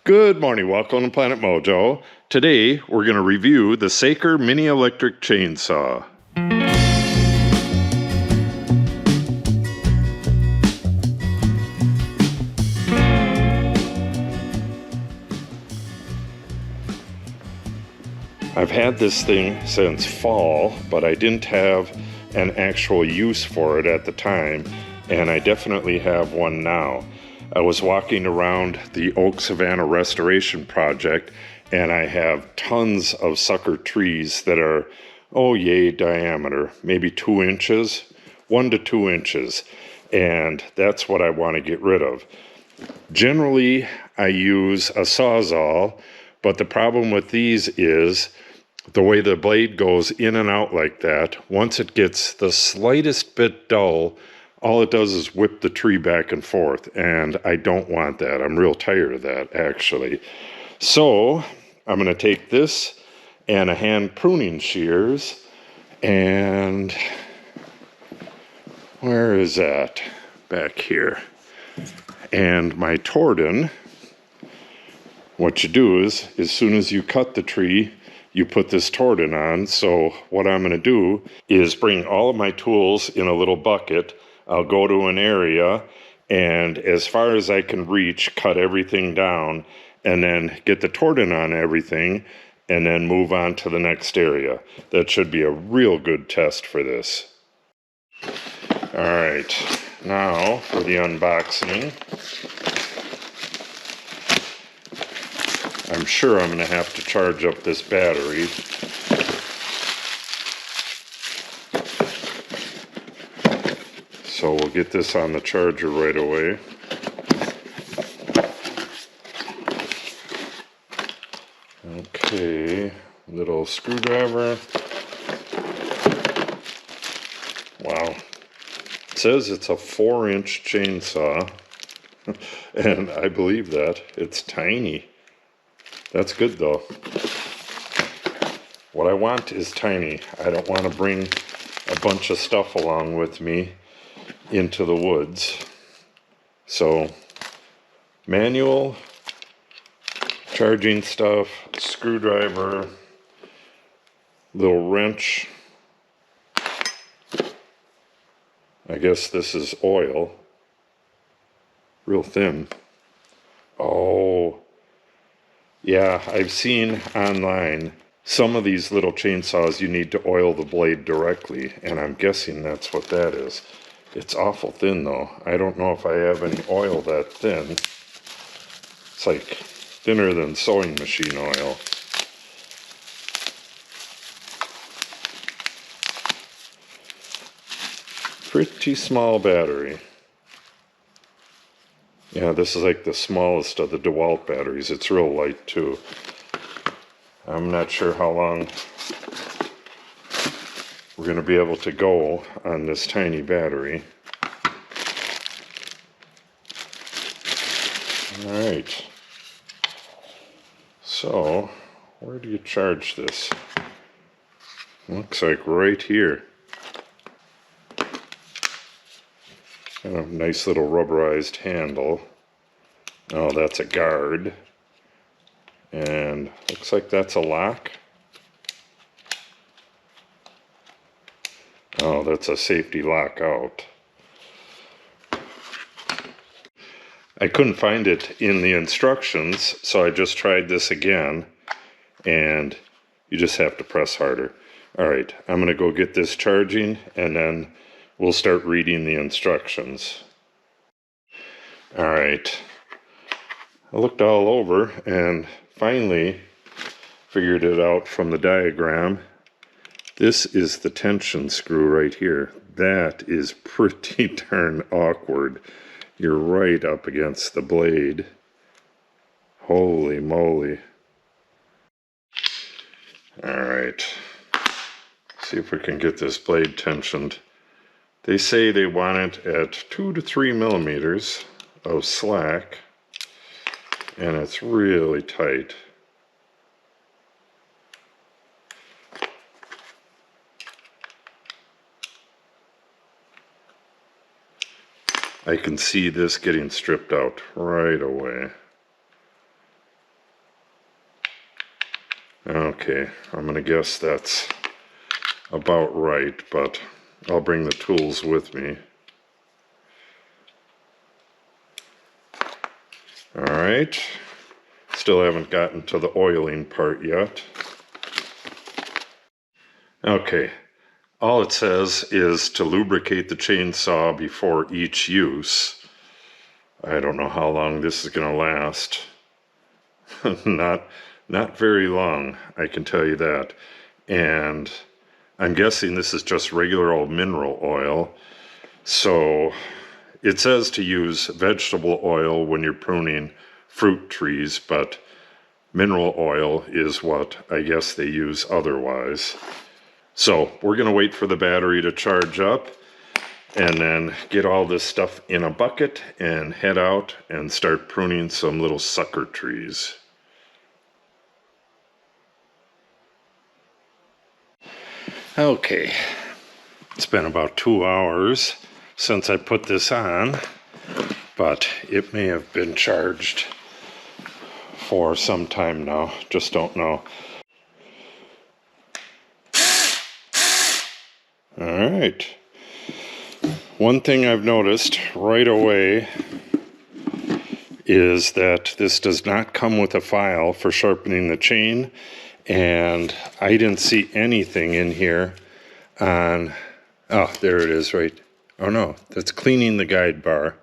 Good morning, welcome to Planet Mojo. Today we're going to review the Saker Mini Electric Chainsaw. I've had this thing since fall, but I didn't have an actual use for it at the time, and I definitely have one now. I was walking around the Oak Savanna Restoration Project, and I have tons of sucker trees that are, diameter, maybe 2 inches, 1 to 2 inches, and that's what I want to get rid of. Generally, I use a Sawzall, but the problem with these is the way the blade goes in and out like that. Once it gets the slightest bit dull, all it does is whip the tree back and forth, and I don't want that. I'm real tired of that, actually. So I'm going to take this and a hand pruning shears, and where is that? Back here. And my Torden. What you do is, as soon as you cut the tree, you put this Torden on. So what I'm going to do is bring all of my tools in a little bucket. I'll go to an area, and as far as I can reach, cut everything down, and then get the Torden on everything, and then move on to the next area. That should be a real good test for this. All right, now for the unboxing. I'm sure I'm going to have to charge up this battery. So we'll get this on the charger right away. Okay, little screwdriver. Wow. It says it's a 4-inch chainsaw, and I believe that. It's tiny. That's good though. What I want is tiny. I don't want to bring a bunch of stuff along with me into the woods. So, manual, charging stuff, screwdriver, little wrench. I guess this is oil. Real thin. Oh, yeah, I've seen online some of these little chainsaws you need to oil the blade directly, and I'm guessing that's what that is. It's awful thin though. I don't know if I have any oil that thin. It's like thinner than sewing machine oil. Pretty small battery. Yeah, this is like the smallest of the DeWalt batteries. It's real light too. I'm not sure how long we're going to be able to go on this tiny battery. Alright. So, where do you charge this? Looks like right here. Got a nice little rubberized handle. Oh, that's a guard. And looks like that's a lock. Oh, that's a safety lock out. I couldn't find it in the instructions, so I just tried this again, and you just have to press harder. All right, I'm going to go get this charging, and then we'll start reading the instructions. All right, I looked all over and finally figured it out from the diagram. This is the tension screw right here. That is pretty darn awkward. You're right up against the blade. Holy moly. Alright. See if we can get this blade tensioned. They say they want it at 2 to 3 millimeters of slack, and it's really tight. I can see this getting stripped out right away. Okay, I'm gonna guess that's about right, but I'll bring the tools with me. All right, still haven't gotten to the oiling part yet. Okay, all it says is to lubricate the chainsaw before each use. I don't know how long this is gonna last. Not very long, I can tell you that. And I'm guessing this is just regular old mineral oil. So it says to use vegetable oil when you're pruning fruit trees, but mineral oil is what I guess they use otherwise. So we're gonna wait for the battery to charge up and then get all this stuff in a bucket and head out and start pruning some little sucker trees. Okay, it's been about 2 hours since I put this on, but it may have been charged for some time now, just don't know. All right, one thing I've noticed right away is that this does not come with a file for sharpening the chain, and I didn't see anything in here on, oh, there it is, right. Oh no, that's cleaning the guide bar.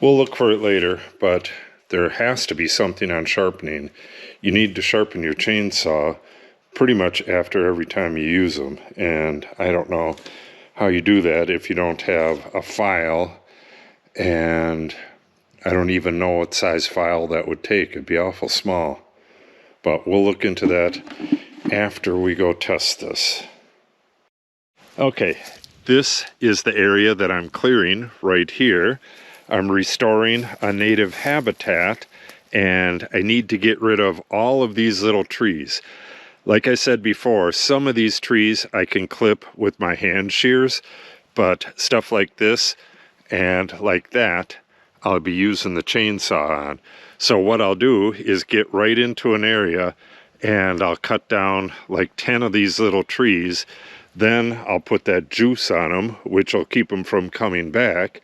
We'll look for it later, but there has to be something on sharpening. You need to sharpen your chainsaw pretty much after every time you use them, and I don't know how you do that if you don't have a file, and I don't even know what size file that would take. It'd be awful small, but we'll look into that after we go test this. Okay, this is the area that I'm clearing right here. I'm restoring a native habitat, and I need to get rid of all of these little trees. Like I said before, some of these trees I can clip with my hand shears, but stuff like this and like that, I'll be using the chainsaw on. So what I'll do is get right into an area and I'll cut down like 10 of these little trees. Then I'll put that juice on them, which will keep them from coming back,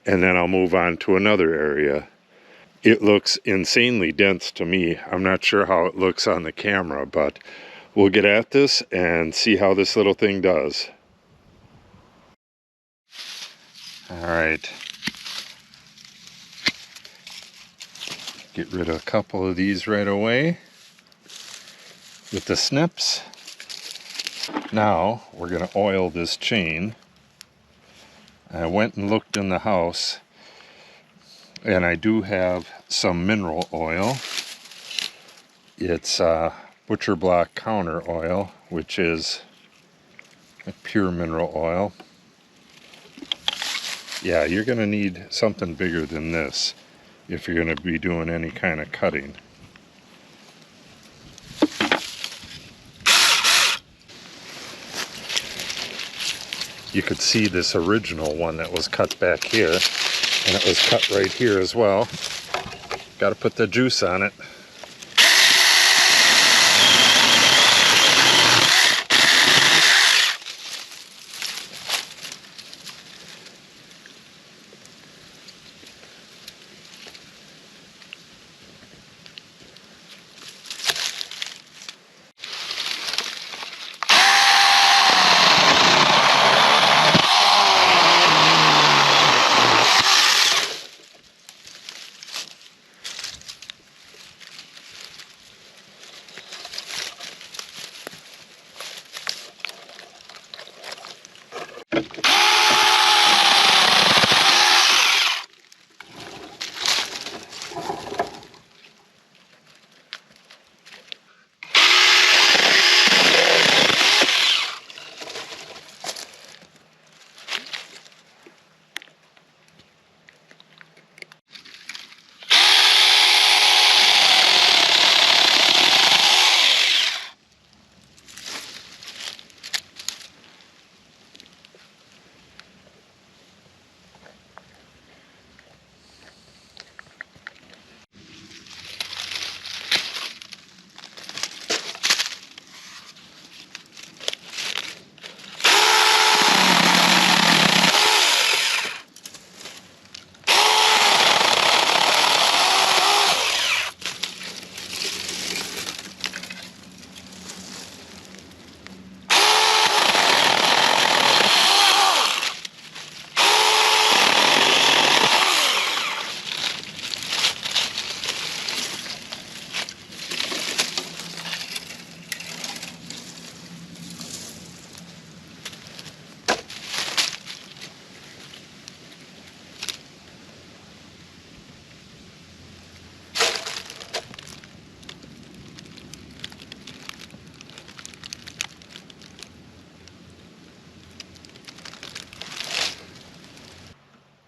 and then I'll move on to another area. It looks insanely dense to me. I'm not sure how it looks on the camera, but we'll get at this and see how this little thing does. All right. Get rid of a couple of these right away with the snips. Now we're going to oil this chain. I went and looked in the house, and I do have some mineral oil. It's butcher block counter oil, which is a pure mineral oil. Yeah, you're going to need something bigger than this if you're going to be doing any kind of cutting. You could see this original one that was cut back here, and it was cut right here as well. Got to put the juice on it.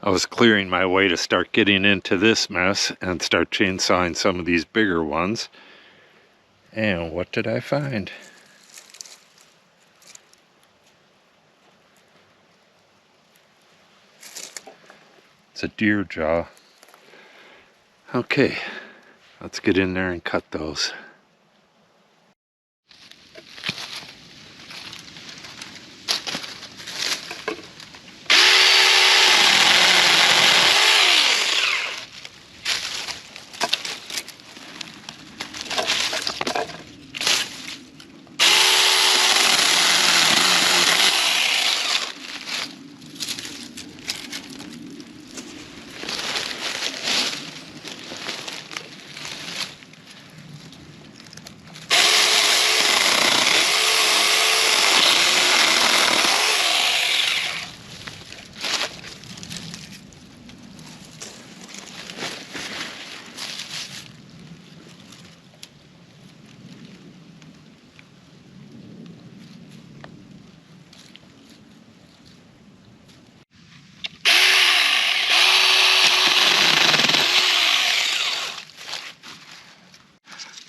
I was clearing my way to start getting into this mess and start chainsawing some of these bigger ones. And what did I find? It's a deer jaw. Okay, let's get in there and cut those.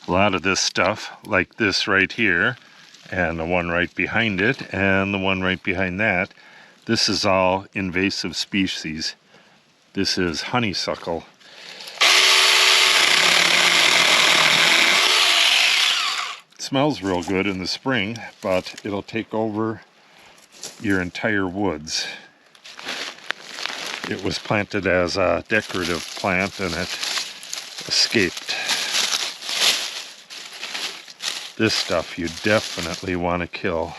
A lot of this stuff, like this right here, and the one right behind it, and the one right behind that, this is all invasive species. This is honeysuckle. It smells real good in the spring, but it'll take over your entire woods. It was planted as a decorative plant and it escaped. This stuff you definitely want to kill.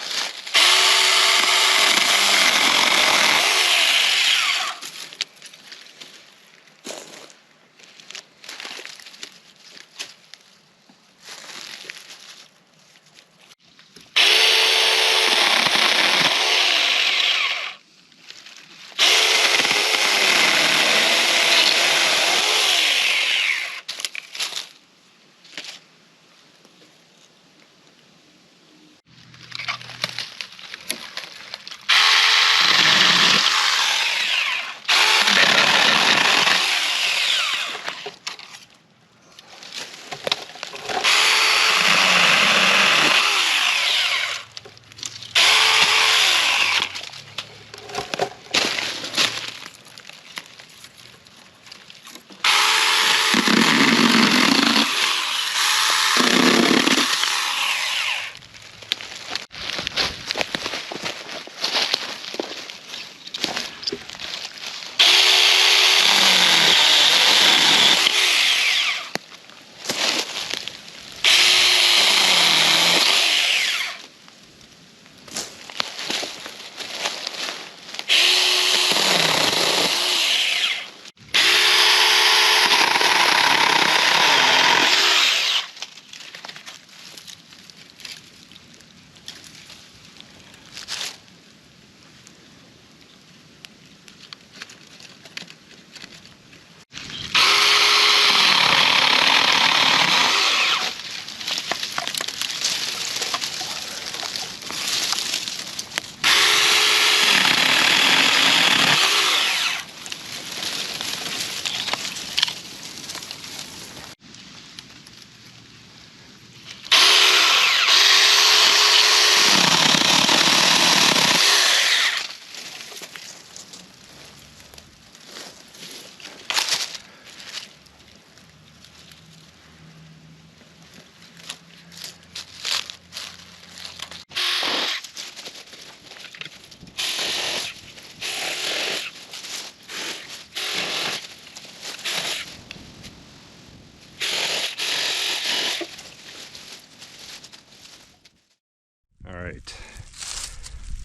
Alright,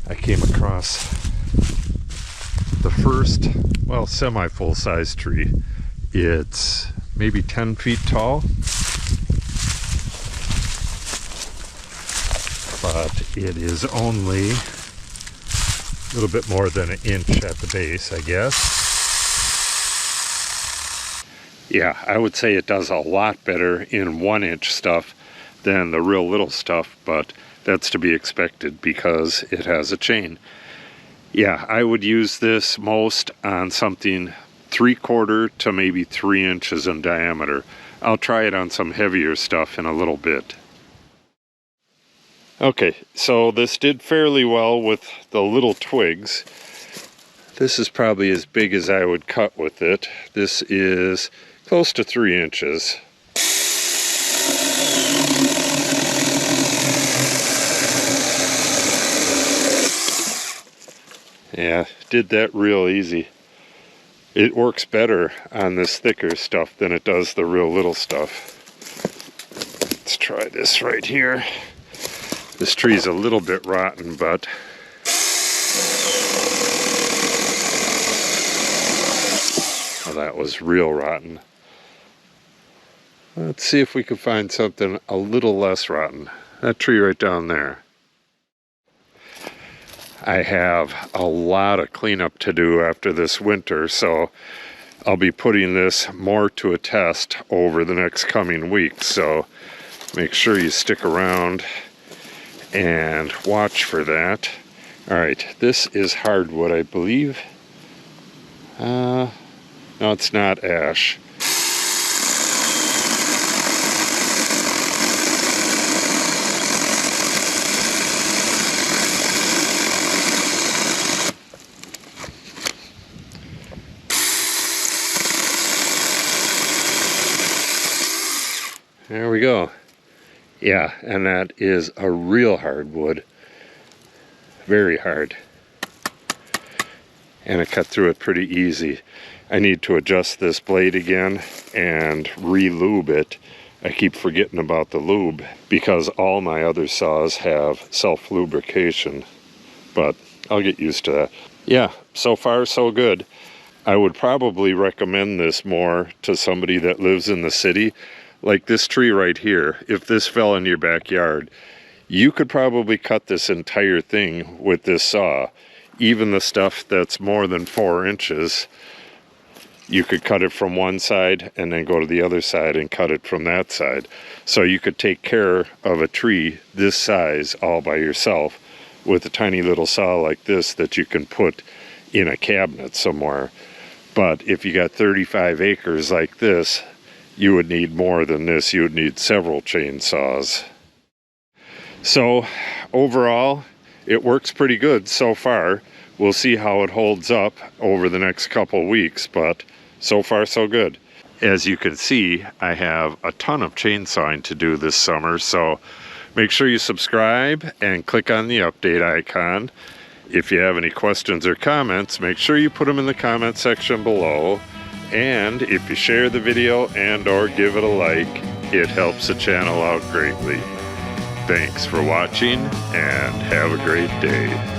I came across the first, well, semi-full-size tree. It's maybe 10 feet tall, but it is only a little bit more than an inch at the base, I guess. Yeah, I would say it does a lot better in 1-inch stuff than the real little stuff, but that's to be expected because it has a chain. Yeah, I would use this most on something 3/4 to maybe 3 inches in diameter. I'll try it on some heavier stuff in a little bit. Okay, so this did fairly well with the little twigs. This is probably as big as I would cut with it. This is close to 3 inches. Yeah, did that real easy. It works better on this thicker stuff than it does the real little stuff. Let's try this right here. This tree's a little bit rotten, but oh, that was real rotten. Let's see if we can find something a little less rotten. That tree right down there. I have a lot of cleanup to do after this winter, so I'll be putting this more to a test over the next coming weeks. So make sure you stick around and watch for that. All right, this is hardwood, I believe. No, it's not ash. There we go. Yeah, and that is a real hardwood. Very hard. And I cut through it pretty easy. I need to adjust this blade again and re-lube it. I keep forgetting about the lube because all my other saws have self-lubrication, but I'll get used to that. Yeah, so far so good. I would probably recommend this more to somebody that lives in the city. Like this tree right here, if this fell in your backyard, you could probably cut this entire thing with this saw. Even the stuff that's more than 4 inches, you could cut it from one side and then go to the other side and cut it from that side. So you could take care of a tree this size all by yourself with a tiny little saw like this that you can put in a cabinet somewhere. But if you got 35 acres like this, you would need more than this. You would need several chainsaws. So overall, it works pretty good so far. We'll see how it holds up over the next couple weeks, but so far so good. As you can see, I have a ton of chainsawing to do this summer, so make sure you subscribe and click on the update icon. If you have any questions or comments, make sure you put them in the comment section below. And if you share the video and or give it a like, it helps the channel out greatly. Thanks for watching and have a great day.